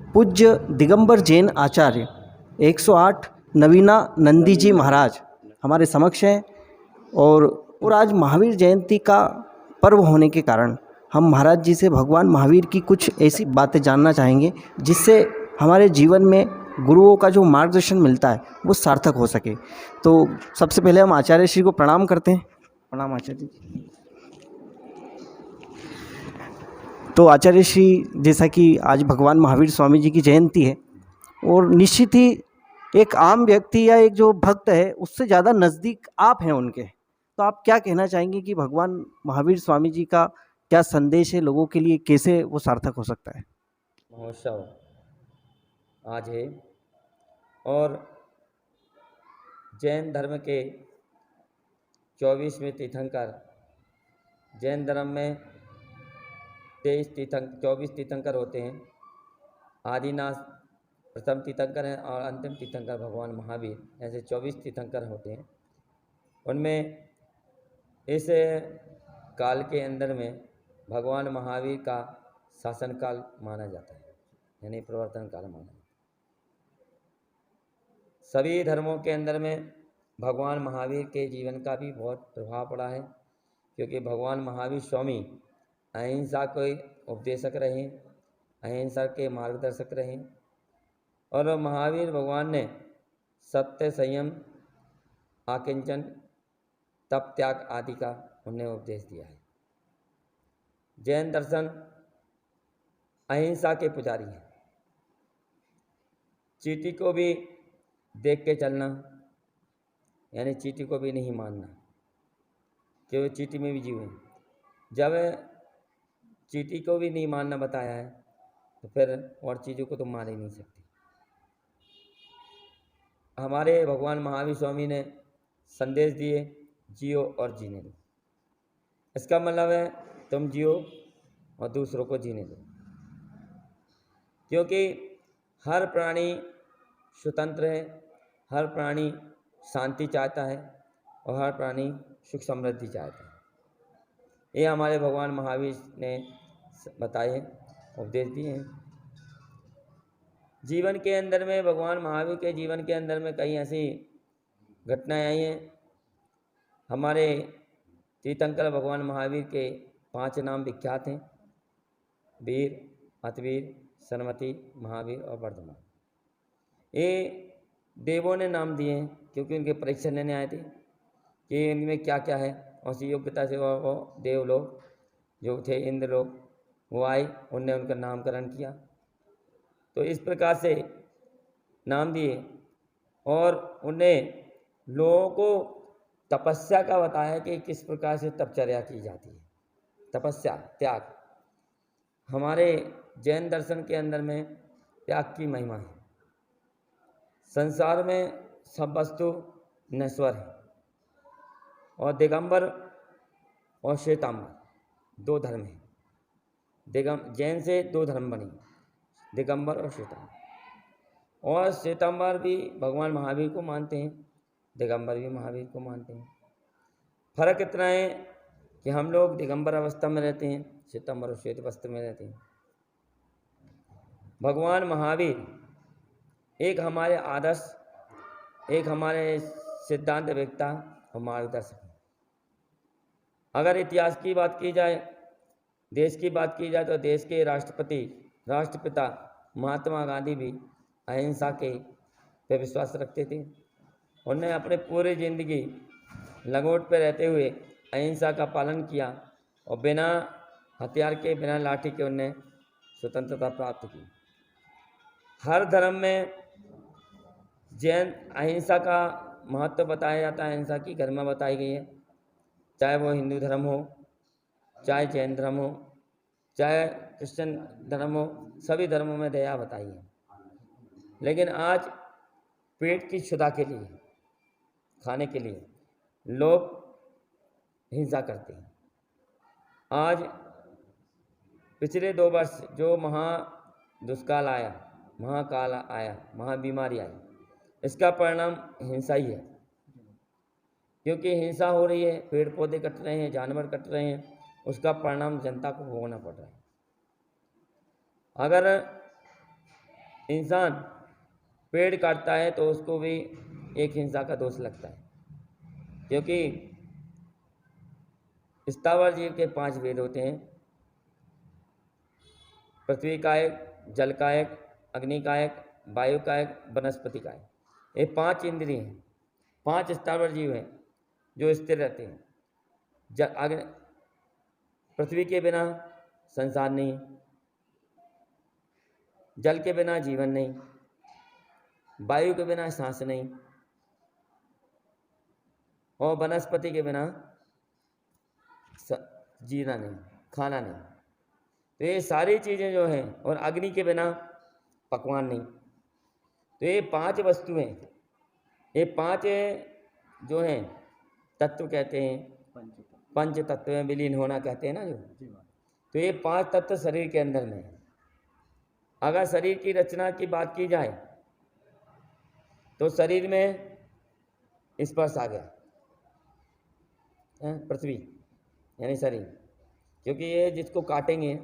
पूज्य दिगंबर जैन आचार्य 108 नवीना नंदी जी महाराज हमारे समक्ष हैं। और आज महावीर जयंती का पर्व होने के कारण हम महाराज जी से भगवान महावीर की कुछ ऐसी बातें जानना चाहेंगे जिससे हमारे जीवन में गुरुओं का जो मार्गदर्शन मिलता है वो सार्थक हो सके। तो सबसे पहले हम आचार्य श्री को प्रणाम करते हैं। प्रणाम आचार्य जी। तो आचार्य श्री, जैसा कि आज भगवान महावीर स्वामी जी की जयंती है और निश्चित ही एक आम व्यक्ति या एक जो भक्त है उससे ज़्यादा नज़दीक आप हैं उनके, तो आप क्या कहना चाहेंगे कि भगवान महावीर स्वामी जी का क्या संदेश है लोगों के लिए, कैसे वो सार्थक हो सकता है? महोत्सव आज है और जैन धर्म के 24वें तीर्थंकर, जैन धर्म में 24 तीर्थंकर होते हैं। आदिनाथ प्रथम तीर्थंकर हैं और अंतिम तीर्थंकर भगवान महावीर, ऐसे 24 तीर्थंकर होते हैं। उनमें इस काल के अंदर में भगवान महावीर का शासन काल माना जाता है, यानी प्रवर्तन काल माना जाता है। सभी धर्मों के अंदर में भगवान महावीर के जीवन का भी बहुत प्रभाव पड़ा है, क्योंकि भगवान महावीर स्वामी अहिंसा के उपदेशक रहे, अहिंसा के मार्गदर्शक रहे। और महावीर भगवान ने सत्य, संयम, आकिंचन, तप, त्याग आदि का उन्हें उपदेश दिया है। जैन दर्शन अहिंसा के पुजारी हैं। चींटी को भी देख के चलना, यानी चींटी को भी नहीं मानना, क्योंकि चींटी में भी जीव है। जब चींटी को भी नहीं मानना बताया है तो फिर और चीज़ों को तो मार ही नहीं सकती। हमारे भगवान महावीर स्वामी ने संदेश दिए, जियो और जीने दो। इसका मतलब है तुम जियो और दूसरों को जीने दो, क्योंकि हर प्राणी स्वतंत्र है, हर प्राणी शांति चाहता है और हर प्राणी सुख समृद्धि चाहता है। ये हमारे भगवान महावीर ने बताए हैं, उपदेश दिए हैं। जीवन के अंदर में भगवान महावीर के जीवन के अंदर में कई ऐसी घटनाएं आई हैं। हमारे तीर्थंकर भगवान महावीर के 5 नाम विख्यात हैं: वीर, अतवीर, सरमति, महावीर और वर्धमान। ये देवों ने नाम दिए हैं क्योंकि उनके परीक्षा लेने आए थे कि इनमें क्या क्या है, और उसी योग्यता से वो देव लोग जो थे, इंद्र लोग, वो आए, उनने उनका नामकरण किया। तो इस प्रकार से नाम दिए और उन्हें लोगों को तपस्या का बताया कि किस प्रकार से तपचर्या की जाती है। तपस्या, त्याग, हमारे जैन दर्शन के अंदर में त्याग की महिमा है। संसार में सब वस्तु नश्वर है और दिगंबर और श्वेतांबर 2 धर्म हैं। जैन से 2 धर्म बने, दिगंबर और श्वेतांबर। और श्वेतांबर भी भगवान महावीर को मानते हैं, दिगंबर भी महावीर को मानते हैं। फर्क इतना है कि हम लोग दिगंबर अवस्था में रहते हैं, श्वेतांबर और श्वेत वस्त्र में रहते हैं। भगवान महावीर एक हमारे आदर्श, एक हमारे सिद्धांत वेत्ता और मार्गदर्शक हैं। अगर इतिहास की बात की जाए, देश की बात की जाए, तो देश के राष्ट्रपति, राष्ट्रपिता महात्मा गांधी भी अहिंसा के पे विश्वास रखते थे। उन्होंने अपने पूरी जिंदगी लंगोट पर रहते हुए अहिंसा का पालन किया और बिना हथियार के, बिना लाठी के उन्हें स्वतंत्रता प्राप्त की। हर धर्म में जैन अहिंसा का महत्व बताया जाता है, अहिंसा की गरिमा बताई गई है। चाहे वो हिंदू धर्म हो, चाहे जैन धर्म हो, चाहे क्रिश्चियन धर्म हो, सभी धर्मों में दया बताई है। लेकिन आज पेट की क्षुधा के लिए, खाने के लिए लोग हिंसा करते हैं। आज पिछले 2 वर्ष जो दुष्काल आया, महाकाल आया, महाबीमारी आई, इसका परिणाम हिंसा ही है। क्योंकि हिंसा हो रही है, पेड़ पौधे कट रहे हैं, जानवर कट रहे हैं, उसका परिणाम जनता को भोगना पड़ रहा है। अगर इंसान पेड़ काटता है तो उसको भी एक हिंसा का दोष लगता है, क्योंकि स्थावर जीव के 5 भेद होते हैं। पृथ्वी कायक, जल कायक, अग्नि कायक, वायु कायक, वनस्पति कायक। ये 5 इंद्रिय हैं, 5 स्थावर जीव हैं जो स्थिर रहते हैं। पृथ्वी के बिना संसार नहीं, जल के बिना जीवन नहीं, वायु के बिना सांस नहीं, और वनस्पति के बिना जीना नहीं, खाना नहीं। तो ये सारी चीज़ें जो हैं, और अग्नि के बिना पकवान नहीं। तो ये 5 वस्तुएं, ये 5 जो हैं तत्व कहते हैं, पंच तत्व में विलीन होना कहते हैं ना जो। तो ये 5 तत्व शरीर के अंदर में है। अगर शरीर की रचना की बात की जाए तो शरीर में स्पर्श आ गया, पृथ्वी यानी शरीर, क्योंकि ये जिसको काटेंगे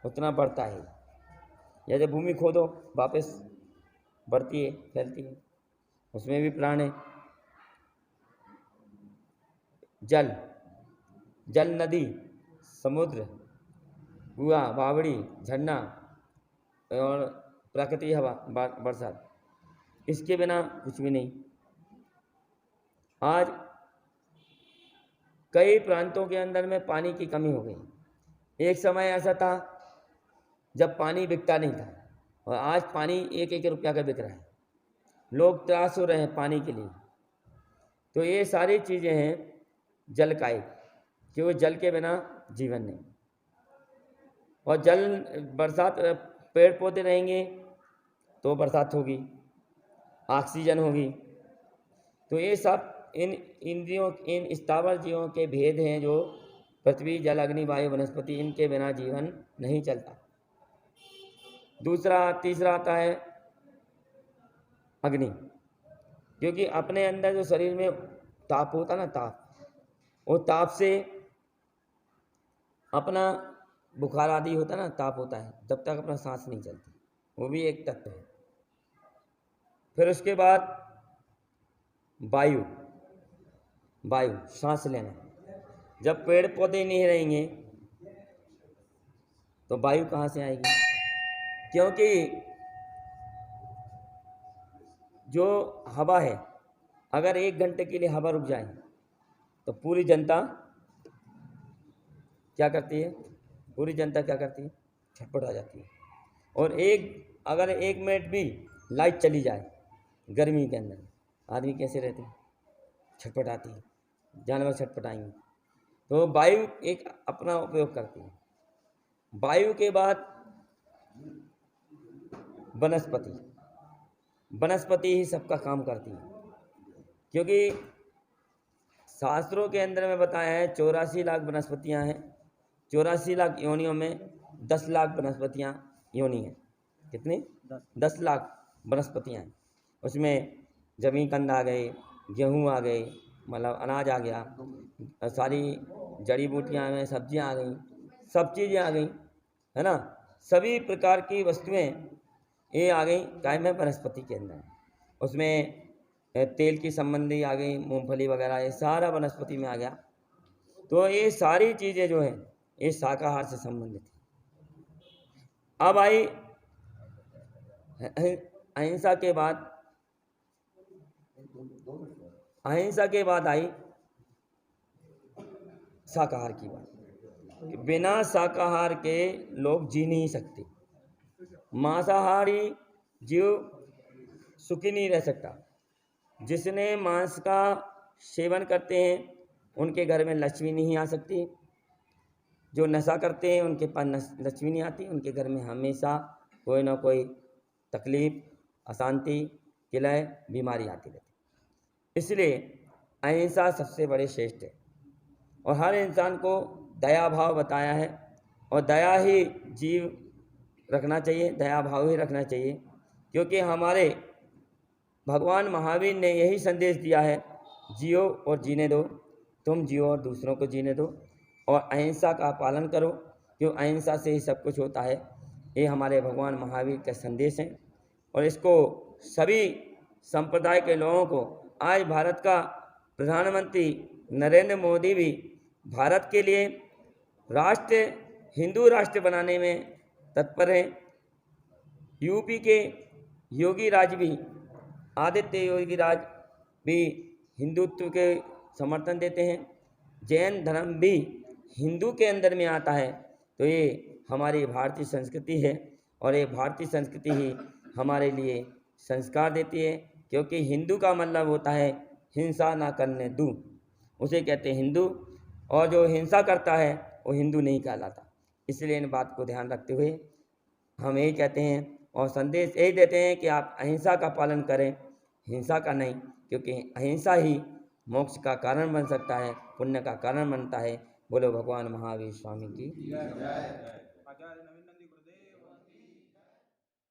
उतना बढ़ता है। जैसे भूमि खोदो वापस बढ़ती है, फैलती है, उसमें भी प्राण है। जल, जल नदी, समुद्र, कुआं, बावड़ी, झरना और प्राकृतिक हवा, बरसात, इसके बिना कुछ भी नहीं। आज कई प्रांतों के अंदर में पानी की कमी हो गई। एक समय ऐसा था जब पानी बिकता नहीं था, और आज पानी 1-1 रुपया का बिक रहा है। लोग त्रास हो रहे हैं पानी के लिए। तो ये सारी चीज़ें हैं जल कायक, क्योंकि जल के बिना जीवन नहीं। और जल, बरसात, पेड़ पौधे रहेंगे तो बरसात होगी, ऑक्सीजन होगी। तो ये सब इन इंद्रियों, इन स्थावर जीवों के भेद हैं जो पृथ्वी, जल, अग्नि, वायु, वनस्पति, इनके बिना जीवन नहीं चलता। तीसरा आता है अग्नि, क्योंकि अपने अंदर जो शरीर में ताप होता है ना, ताप, वो ताप से अपना बुखार आदि होता है ना, ताप होता है, जब तक अपना सांस नहीं चलती, वो भी एक तत्व है। फिर उसके बाद वायु, वायु सांस लेना। जब पेड़ पौधे नहीं रहेंगे तो वायु कहाँ से आएगी? क्योंकि जो हवा है, अगर 1 घंटे के लिए हवा रुक जाए तो पूरी जनता क्या करती है? पूरी जनता क्या करती है? छटपटा जाती है। और अगर 1 मिनट भी लाइट चली जाए गर्मी के अंदर, आदमी कैसे रहते हैं? छटपटाती है, जानवर छटपटाएंगे। तो वायु एक अपना उपयोग करती है। वायु के बाद वनस्पति, वनस्पति ही सबका काम करती है, क्योंकि शास्त्रों के अंदर में बताया है 84 लाख वनस्पतियाँ हैं। 84 लाख योनियों में 10 लाख वनस्पतियाँ योनि हैं। कितनी? 10 लाख वनस्पतियाँ हैं। उसमें जमीन कंद आ गए, गेहूँ आ गए, मतलब अनाज आ गया, सारी जड़ी बूटियाँ आ गई, सब्जियाँ आ गई, सब चीज़ें आ गई, है ना। सभी प्रकार की वस्तुएं ये आ गई काय में? वनस्पति के अंदर। उसमें तेल की संबंधी आ गई, मूंगफली वगैरह, ये सारा वनस्पति में आ गया। तो ये सारी चीज़ें जो हैं ये शाकाहार से संबंधित है। अब आई अहिंसा के बाद, अहिंसा के बाद आई शाकाहार की बात। बिना शाकाहार के लोग जी नहीं सकते। मांसाहारी जीव सुखी नहीं रह सकता। जिसने मांस का सेवन करते हैं उनके घर में लक्ष्मी नहीं आ सकती। जो नशा करते हैं उनके पास लक्ष्मी नहीं आती। उनके घर में हमेशा कोई ना कोई तकलीफ, अशांति, किलय, बीमारी आती रहती। इसलिए अहिंसा सबसे बड़े श्रेष्ठ है। और हर इंसान को दया भाव बताया है, और दया ही जीव रखना चाहिए, दया भाव ही रखना चाहिए। क्योंकि हमारे भगवान महावीर ने यही संदेश दिया है, जियो और जीने दो, तुम जियो और दूसरों को जीने दो, और अहिंसा का पालन करो, क्यों अहिंसा से ही सब कुछ होता है। ये हमारे भगवान महावीर का संदेश है। और इसको सभी संप्रदाय के लोगों को आज भारत का प्रधानमंत्री नरेंद्र मोदी भी भारत के लिए राष्ट्र हिंदू राष्ट्र बनाने में तत्पर हैं। यूपी के योगी राज भी आदित्य योगी राज भी हिंदुत्व के समर्थन देते हैं। जैन धर्म भी हिंदू के अंदर में आता है। तो ये हमारी भारतीय संस्कृति है और ये भारतीय संस्कृति ही हमारे लिए संस्कार देती है, क्योंकि हिंदू का मतलब होता है हिंसा ना करने दूँ, उसे कहते हैं हिंदू। और जो हिंसा करता है वो हिंदू नहीं कहलाता। इसलिए इन बात को ध्यान रखते हुए हम यही कहते हैं और संदेश यही देते हैं कि आप अहिंसा का पालन करें, हिंसा का नहीं, क्योंकि अहिंसा ही मोक्ष का कारण बन सकता है, पुण्य का कारण बनता है। बोलो भगवान महावीर स्वामी की।